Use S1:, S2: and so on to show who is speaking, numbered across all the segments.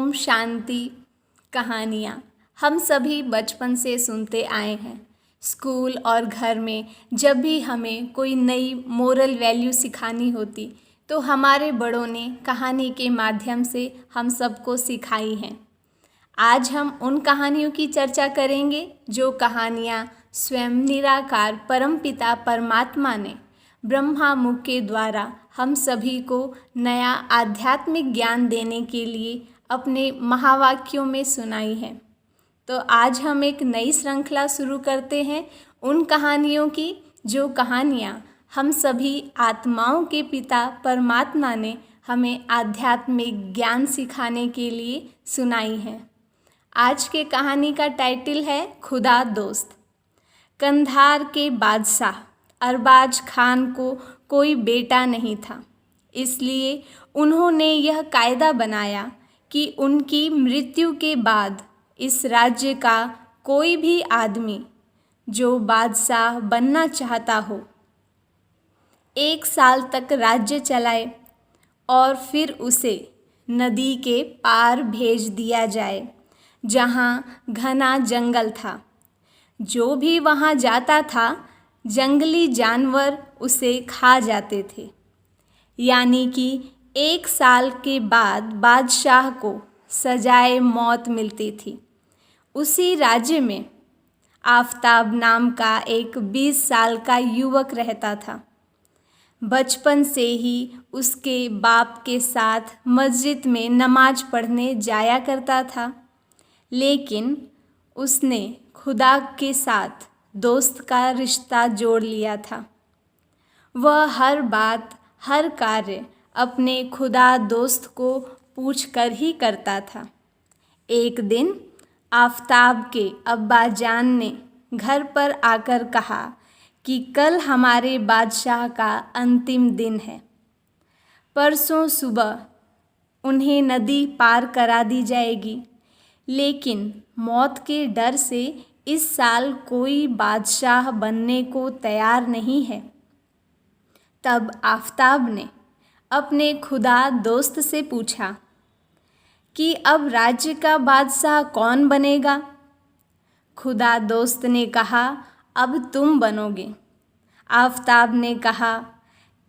S1: ओम शांति। कहानियाँ हम सभी बचपन से सुनते आए हैं। स्कूल और घर में जब भी हमें कोई नई मोरल वैल्यू सिखानी होती तो हमारे बड़ों ने कहानी के माध्यम से हम सबको सिखाई हैं। आज हम उन कहानियों की चर्चा करेंगे जो कहानियाँ स्वयं निराकार परमपिता परमात्मा ने ब्रह्मा मुख के द्वारा हम सभी को नया आध्यात्मिक ज्ञान देने के लिए अपने महावाक्यों में सुनाई है। तो आज हम एक नई श्रृंखला शुरू करते हैं उन कहानियों की जो कहानियाँ हम सभी आत्माओं के पिता परमात्मा ने हमें आध्यात्मिक ज्ञान सिखाने के लिए सुनाई हैं। आज के कहानी का टाइटल है खुदा दोस्त। कंधार के बादशाह अरबाज खान को कोई बेटा नहीं था, इसलिए उन्होंने यह कायदा बनाया कि उनकी मृत्यु के बाद इस राज्य का कोई भी आदमी जो बादशाह बनना चाहता हो 1 साल तक राज्य चलाए और फिर उसे नदी के पार भेज दिया जाए जहाँ घना जंगल था। जो भी वहाँ जाता था जंगली जानवर उसे खा जाते थे, यानी कि 1 साल के बाद बादशाह को सजाए मौत मिलती थी। उसी राज्य में आफताब नाम का एक 20 साल का युवक रहता था। बचपन से ही उसके बाप के साथ मस्जिद में नमाज पढ़ने जाया करता था, लेकिन उसने खुदा के साथ दोस्त का रिश्ता जोड़ लिया था। वह हर बात हर कार्य अपने खुदा दोस्त को पूछकर ही करता था। एक दिन आफताब के अब्बा जान ने घर पर आकर कहा कि कल हमारे बादशाह का अंतिम दिन है। परसों सुबह उन्हें नदी पार करा दी जाएगी, लेकिन मौत के डर से इस साल कोई बादशाह बनने को तैयार नहीं है। तब आफताब ने अपने खुदा दोस्त से पूछा कि अब राज्य का बादशाह कौन बनेगा। खुदा दोस्त ने कहा, अब तुम बनोगे। आफताब ने कहा,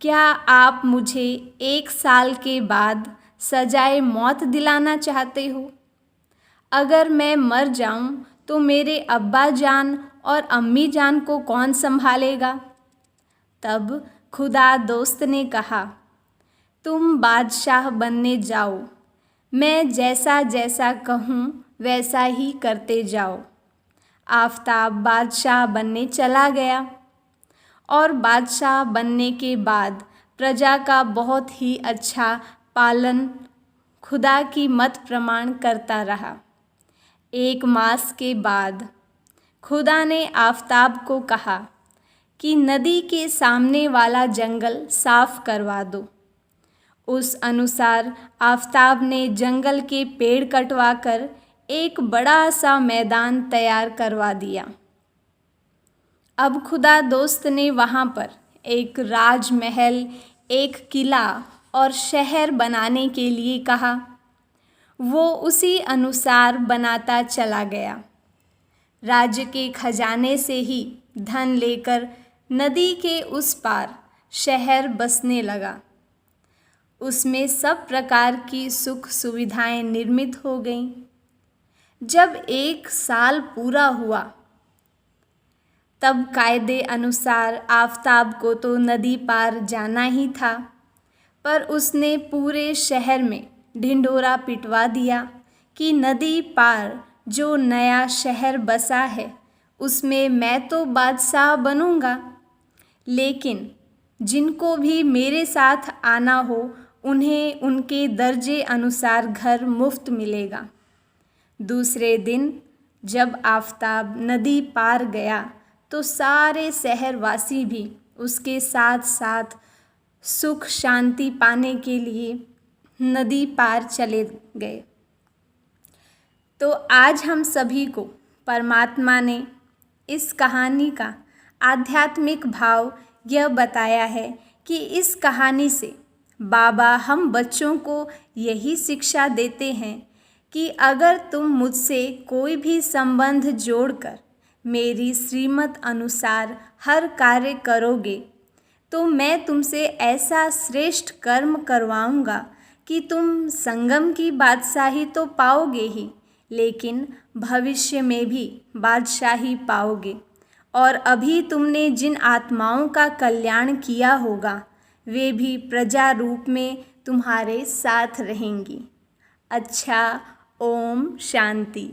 S1: क्या आप मुझे 1 साल के बाद सजाए मौत दिलाना चाहते हो? अगर मैं मर जाऊं तो मेरे अब्बा जान और अम्मी जान को कौन संभालेगा? तब खुदा दोस्त ने कहा, तुम बादशाह बनने जाओ, मैं जैसा जैसा कहूँ वैसा ही करते जाओ। आफताब बादशाह बनने चला गया और बादशाह बनने के बाद प्रजा का बहुत ही अच्छा पालन खुदा की मत प्रमाण करता रहा। 1 मास के बाद खुदा ने आफताब को कहा कि नदी के सामने वाला जंगल साफ करवा दो। उस अनुसार आफताब ने जंगल के पेड़ कटवाकर एक बड़ा सा मैदान तैयार करवा दिया। अब खुदा दोस्त ने वहाँ पर एक राजमहल, एक किला और शहर बनाने के लिए कहा। वो उसी अनुसार बनाता चला गया। राज्य के खजाने से ही धन लेकर नदी के उस पार शहर बसने लगा। उसमें सब प्रकार की सुख सुविधाएं निर्मित हो गईं। जब 1 साल पूरा हुआ तब कायदे अनुसार आफताब को तो नदी पार जाना ही था, पर उसने पूरे शहर में ढिंढोरा पिटवा दिया कि नदी पार जो नया शहर बसा है उसमें मैं तो बादशाह बनूंगा, लेकिन जिनको भी मेरे साथ आना हो उन्हें उनके दर्जे अनुसार घर मुफ्त मिलेगा। दूसरे दिन जब आफताब नदी पार गया तो सारे शहरवासी भी उसके साथ साथ सुख शांति पाने के लिए नदी पार चले गए। तो आज हम सभी को परमात्मा ने इस कहानी का आध्यात्मिक भाव यह बताया है कि इस कहानी से बाबा हम बच्चों को यही शिक्षा देते हैं कि अगर तुम मुझसे कोई भी संबंध जोड़कर मेरी श्रीमत अनुसार हर कार्य करोगे तो मैं तुमसे ऐसा श्रेष्ठ कर्म करवाऊंगा कि तुम संगम की बादशाही तो पाओगे ही, लेकिन भविष्य में भी बादशाही पाओगे। और अभी तुमने जिन आत्माओं का कल्याण किया होगा वे भी प्रजा रूप में तुम्हारे साथ रहेंगी। अच्छा, ओम शांति।